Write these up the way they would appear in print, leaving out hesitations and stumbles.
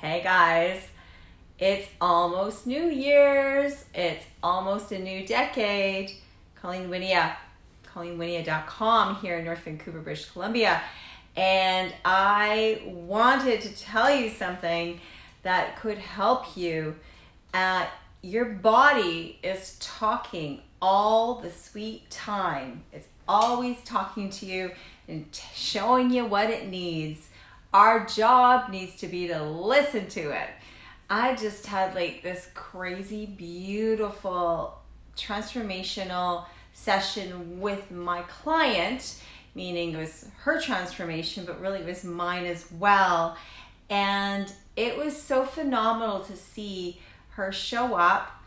Hey guys, it's almost New Year's. It's almost a new decade. Colleen Wynia, ColleenWynia.com here in North Vancouver, British Columbia. And I wanted to tell you something that could help you. Your body is talking all the sweet time. It's always talking to you and showing you what it needs. Our job needs to be to listen to it. I just had like this crazy, beautiful, transformational session with my client, meaning it was her transformation, but really it was mine as well. And it was so phenomenal to see her show up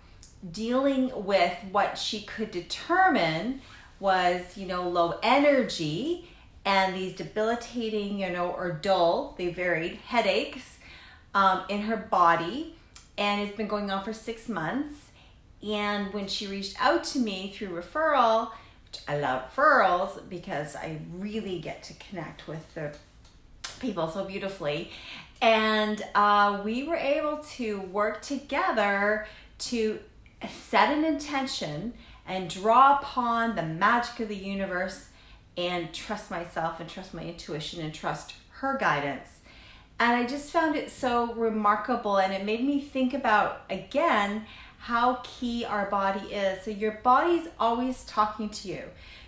dealing with what she could determine was, low energy and these debilitating, or dull, they varied, headaches in her body. And it's been going on for 6 months. And when she reached out to me through referral, which I love referrals because I really get to connect with the people so beautifully. And we were able to work together to set an intention and draw upon the magic of the universe and trust myself and trust my intuition and trust her guidance. And I just found it so remarkable, and it made me think about, again, how key our body is. So your body's always talking to you.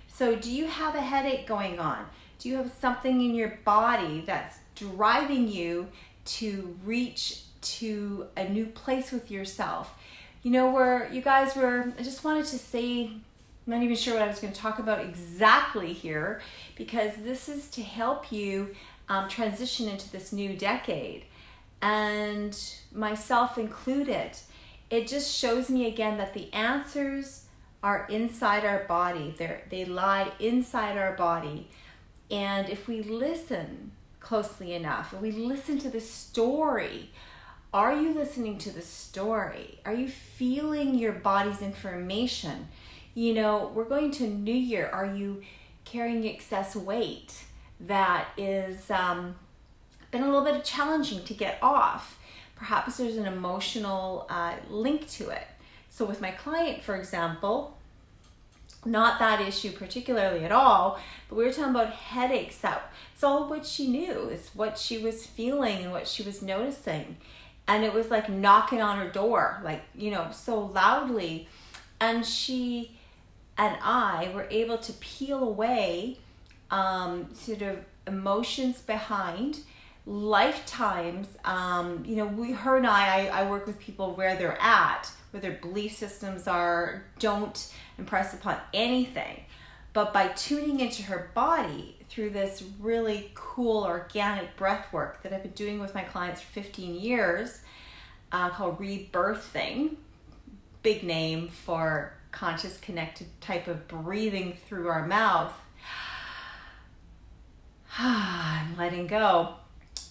So do you have a headache going on? Do you have something in your body that's driving you to reach to a new place with yourself? Where you guys were, I just wanted to say, I'm not even sure what I was going to talk about exactly here, because this is to help you transition into this new decade, and myself included. It just shows me again that the answers are inside our body. They lie inside our body. And if we listen closely enough, if we listen to the story, are you listening to the story? Are you feeling your body's information? We're going to New Year. Are you carrying excess weight that is been a little bit challenging to get off? Perhaps there's an emotional link to it. So with my client, for example, not that issue particularly at all, but we were talking about headaches. It's all what she knew. It's what she was feeling and what she was noticing. And it was like knocking on her door, so loudly. And she and I were able to peel away sort of emotions behind lifetimes. Her and I work with people where they're at, where their belief systems are, don't impress upon anything. But by tuning into her body through this really cool organic breath work that I've been doing with my clients for 15 years, called rebirthing, big name for conscious connected type of breathing through our mouth, and letting go.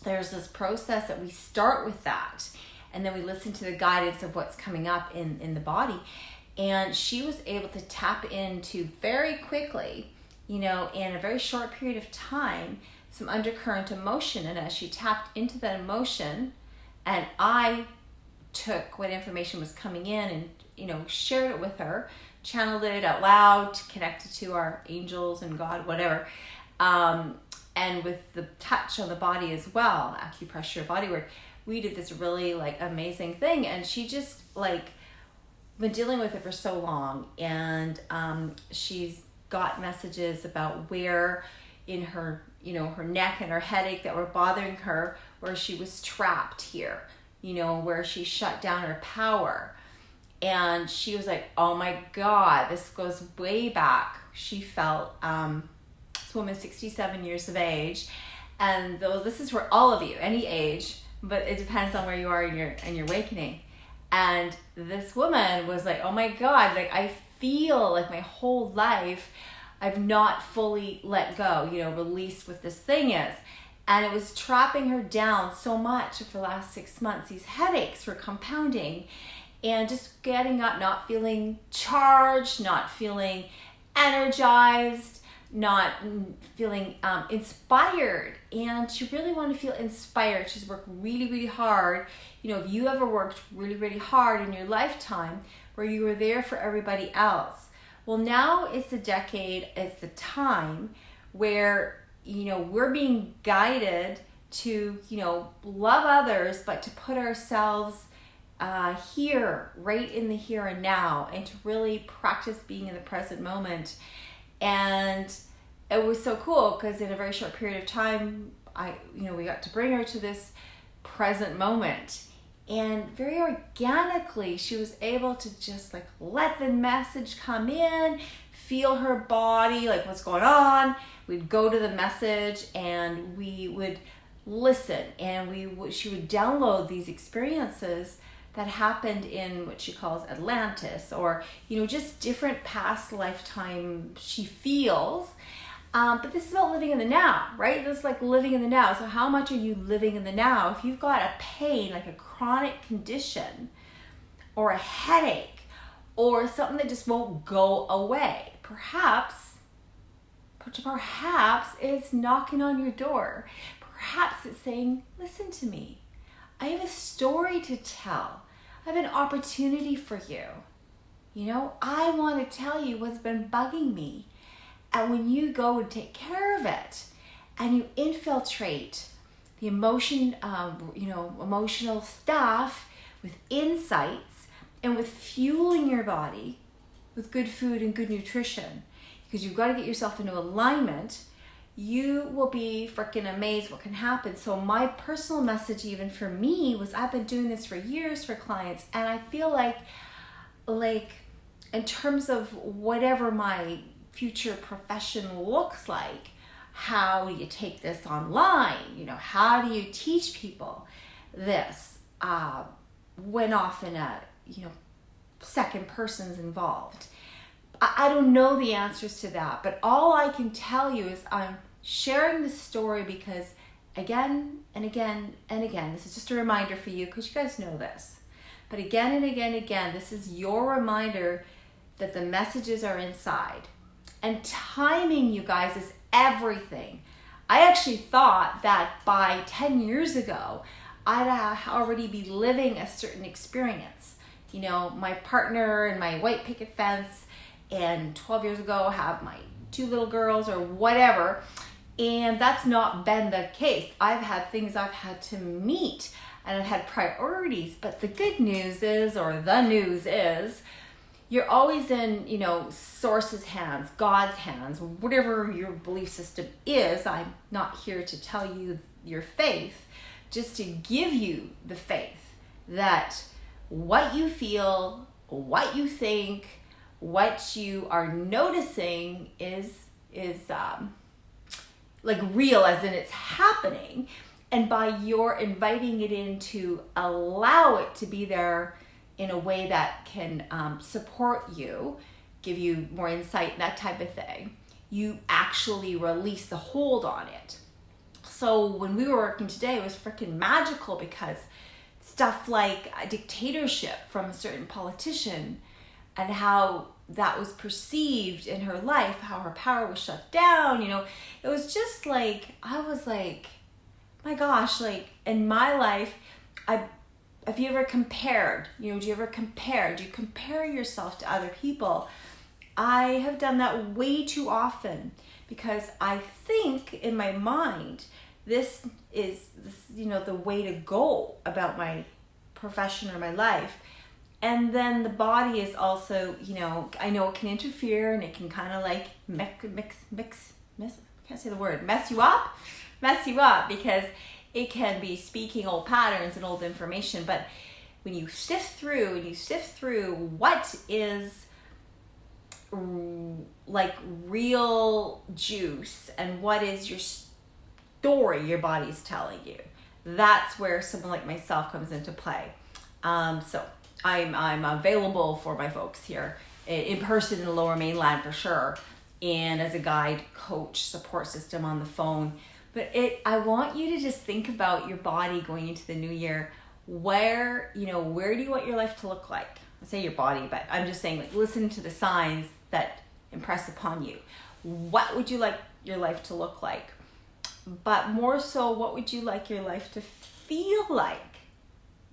There's this process that we start with that, and then we listen to the guidance of what's coming up in the body. And she was able to tap into very quickly, in a very short period of time, some undercurrent emotion. And as she tapped into that emotion, and I took what information was coming in and shared it with her, channeled it out loud, connected to our angels and God, whatever, and with the touch on the body as well, acupressure, body work, we did this really amazing thing. And she just been dealing with it for so long, and she's got messages about where in her her neck and her headache that were bothering her, where she was trapped here, where she shut down her power. And she was like, oh my God, this goes way back. She felt, this woman, 67 years of age. And though this is for all of you, any age, but it depends on where you are in your awakening. And this woman was like, oh my God, I feel like my whole life I've not fully let go, released what this thing is. And it was trapping her down so much for the last 6 months. These headaches were compounding, and just getting up, not feeling charged, not feeling energized, not feeling inspired, and she really wanted to feel inspired. She's worked really, really hard. You know, if you ever worked really, really hard in your lifetime where you were there for everybody else, well, now it's the decade, it's the time where, you know, we're being guided to, you know, love others, but to put ourselves here, right in the here and now, and to really practice being in the present moment. And it was so cool because in a very short period of time, we got to bring her to this present moment. And very organically, she was able to just like let the message come in, feel her body, like what's going on. We'd go to the message and we would listen, and she would download these experiences that happened in what she calls Atlantis, or, you know, just different past lifetime she feels. But this is about living in the now, right? This is like living in the now. So how much are you living in the now? If you've got a pain, like a chronic condition, or a headache, or something that just won't go away, perhaps it's knocking on your door. Perhaps it's saying, listen to me. I have a story to tell. I have an opportunity for you. You know, I want to tell you what's been bugging me. And when you go and take care of it, and you infiltrate the emotional stuff with insights, and with fueling your body with good food and good nutrition, because you've got to get yourself into alignment, you will be freaking amazed what can happen. So my personal message, even for me, was I've been doing this for years for clients, and I feel like in terms of whatever my future profession looks like, how do you take this online? You know, how do you teach people this when often second person's involved? I don't know the answers to that, but all I can tell you is I'm sharing this story because again and again and again, this is just a reminder for you because you guys know this, but again and again and again, this is your reminder that the messages are inside. And timing, you guys, is everything. I actually thought that by 10 years ago, I'd already be living a certain experience. You know, my partner and my white picket fence, and 12 years ago have my 2 little girls or whatever. And that's not been the case. I've had things I've had to meet, and I've had priorities. But the good news is, or the news is, you're always in, you know, Source's hands, God's hands, whatever your belief system is. I'm not here to tell you your faith, just to give you the faith that what you feel, what you think, what you are noticing is like real, as in it's happening. And by your inviting it in to allow it to be there in a way that can support you, give you more insight, that type of thing, you actually release the hold on it. So when we were working today, it was freaking magical, because stuff like a dictatorship from a certain politician and how that was perceived in her life, how her power was shut down, you know, it was just like, I was like, my gosh, like in my life, have you ever compared? You know, do you compare yourself to other people? I have done that way too often, because I think in my mind, this is, you know, the way to go about my profession or my life. And then the body is also, you know, I know it can interfere, and it can kind of like mess you up, because it can be speaking old patterns and old information. But when you sift through what is like real juice and what is your story your body's telling you, that's where someone like myself comes into play. So I'm available for my folks here in person in the Lower Mainland for sure, and as a guide, coach, support system on the phone. But I want you to just think about your body going into the new year. Where do you want your life to look like? I say your body, but I'm just saying, like, listen to the signs that impress upon you. what would you like your life to look like? But more so, what would you like your life to feel like,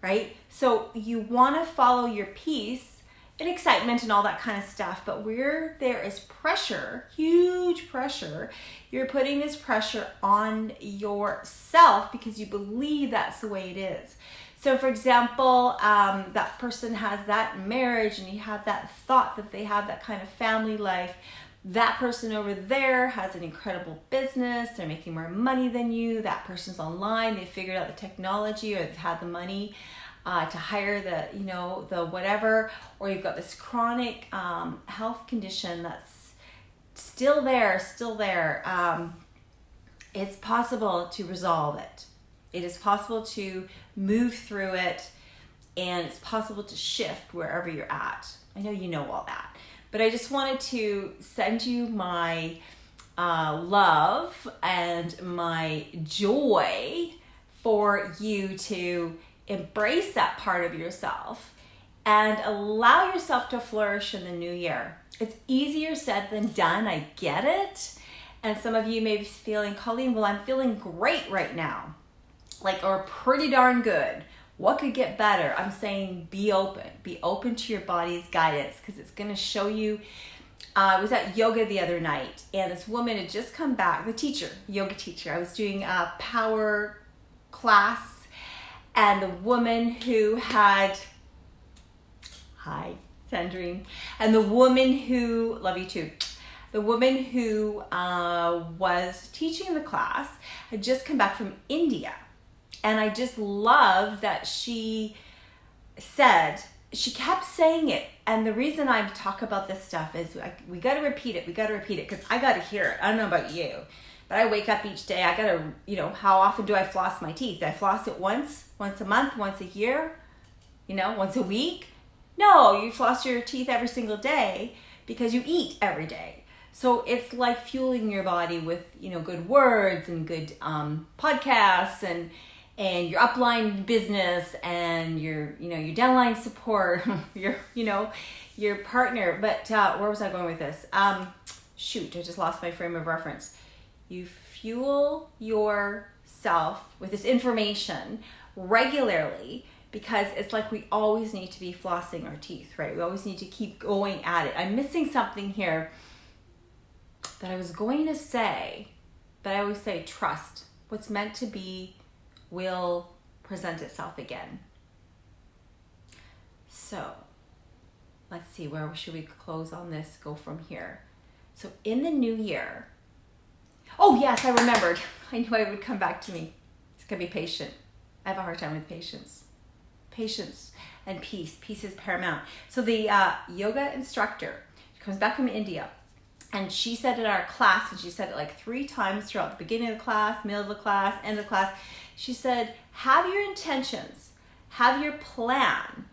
right? So you want to follow your peace and excitement and all that kind of stuff, but where there is pressure, huge pressure, you're putting this pressure on yourself because you believe that's the way it is. So for example, that person has that marriage and you have that thought that they have that kind of family life. That person over there has an incredible business. They're making more money than you. That person's online. They figured out the technology, or they've had the money to hire the whatever. Or you've got this chronic health condition that's still there. It's possible to resolve it. It is possible to move through it, and it's possible to shift wherever you're at. I know you know all that. But I just wanted to send you my love and my joy for you to embrace that part of yourself and allow yourself to flourish in the new year. It's easier said than done, I get it. And some of you may be feeling, Colleen, well, I'm feeling great right now, or pretty darn good. What could get better? I'm saying be open to your body's guidance, because it's going to show you. I was at yoga the other night, and this woman had just come back, yoga teacher. I was doing a power class, and the woman who had, hi, Sandrine, and the woman who, love you too, the woman who was teaching the class had just come back from India. And I just love that she kept saying it. And the reason I talk about this stuff is we got to repeat it. Because I got to hear it. I don't know about you, but I wake up each day. I got to, how often do I floss my teeth? Do I floss it once a month, once a year, once a week? No, you floss your teeth every single day because you eat every day. So it's like fueling your body with, good words and good podcasts and your upline business and your downline support, your partner. But where was I going with this? Shoot, I just lost my frame of reference. You fuel yourself with this information regularly, because it's like we always need to be flossing our teeth, right? We always need to keep going at it. I'm missing something here that I was going to say, but I always say trust. What's meant to be will present itself again. So let's see, where should we close on this, go from here? So in the new year, oh yes, I remembered. I knew it would come back to me. It's gonna be patient. I have a hard time with patience. Patience and peace. Peace is paramount. So the yoga instructor, she comes back from India, and she said in our class, and she said it like 3 times throughout the beginning of the class, middle of the class, end of the class. She said, have your intentions, have your plan.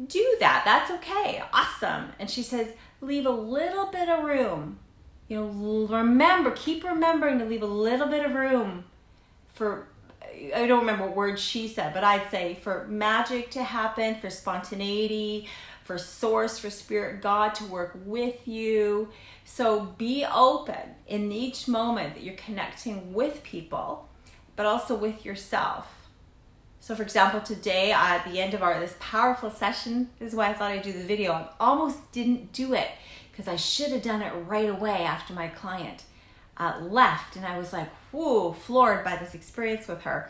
Do that. That's okay. Awesome. And she says, leave a little bit of room. Keep remembering to leave a little bit of room for, I don't remember what word she said, but I'd say for magic to happen, for spontaneity, for source, for spirit, God to work with you. So be open in each moment that you're connecting with people, but also with yourself. So for example, today at the end of this powerful session, this is why I thought I'd do the video. I almost didn't do it because I should have done it right away after my client left. And I was like, whoa, floored by this experience with her.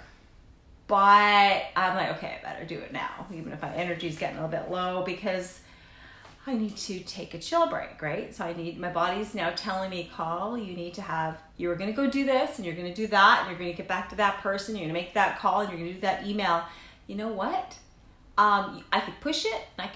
But I'm like, okay, I better do it now, even if my energy's getting a little bit low, because I need to take a chill break, right? So my body's now telling me, call, you're going to go do this, and you're going to do that, and you're going to get back to that person, you're going to make that call, and you're going to do that email. You know what? I could push it, and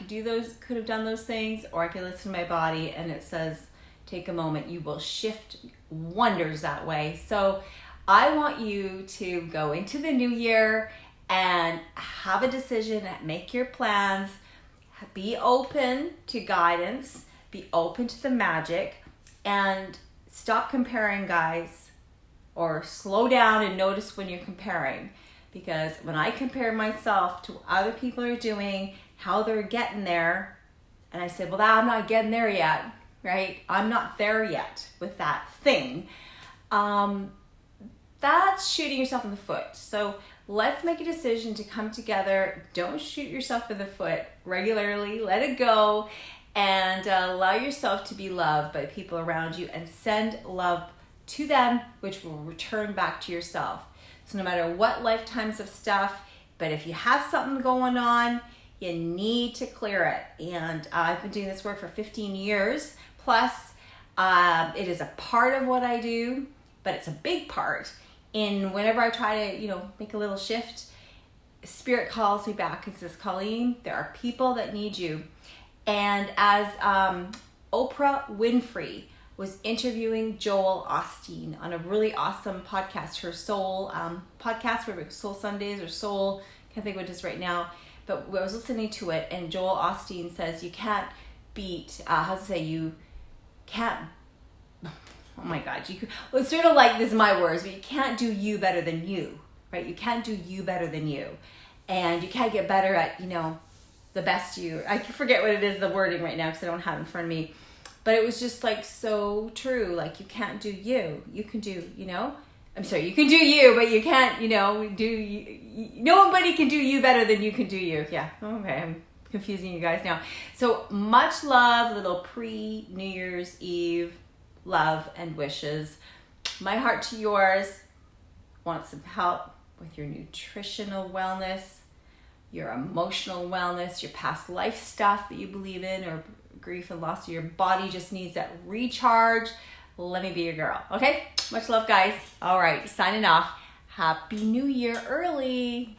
could have done those things, or I could listen to my body, and it says, take a moment. You will shift wonders that way. So I want you to go into the new year and have a decision, make your plans, be open to guidance, be open to the magic, and stop comparing, guys, or slow down and notice when you're comparing. Because when I compare myself to what other people are doing, how they're getting there, and I say, well, I'm not getting there yet. right? I'm not there yet with that thing. That's shooting yourself in the foot. So let's make a decision to come together. Don't shoot yourself in the foot regularly. Let it go and allow yourself to be loved by the people around you and send love to them, which will return back to yourself. So no matter what lifetimes of stuff, but if you have something going on, you need to clear it. And I've been doing this work for 15 years plus. It is a part of what I do, but it's a big part. And whenever I try to, make a little shift, Spirit calls me back and says, Colleen, there are people that need you. And as Oprah Winfrey was interviewing Joel Osteen on a really awesome podcast, her Soul podcast, where Soul Sundays or Soul, can't think what it is right now, but I was listening to it, and Joel Osteen says you can't beat, you can't, oh my God, well, it's sort of like, this is my words, but you can't do you better than you, right? You can't do you better than you. And you can't get better at, the best you. I forget what it is, the wording right now, because I don't have it in front of me. But it was just like so true. Like, you can't do you. You can do, I'm sorry, you can do you, but you can't, do you. Nobody can do you better than you can do you. Yeah, okay, I'm confusing you guys now. So much love, little pre-New Year's Eve love and wishes. My heart to yours. Want some help with your nutritional wellness, your emotional wellness, your past life stuff that you believe in, or grief and loss, your body just needs that recharge. Let me be your girl. Okay? Much love, guys. All right, signing off. Happy New Year early.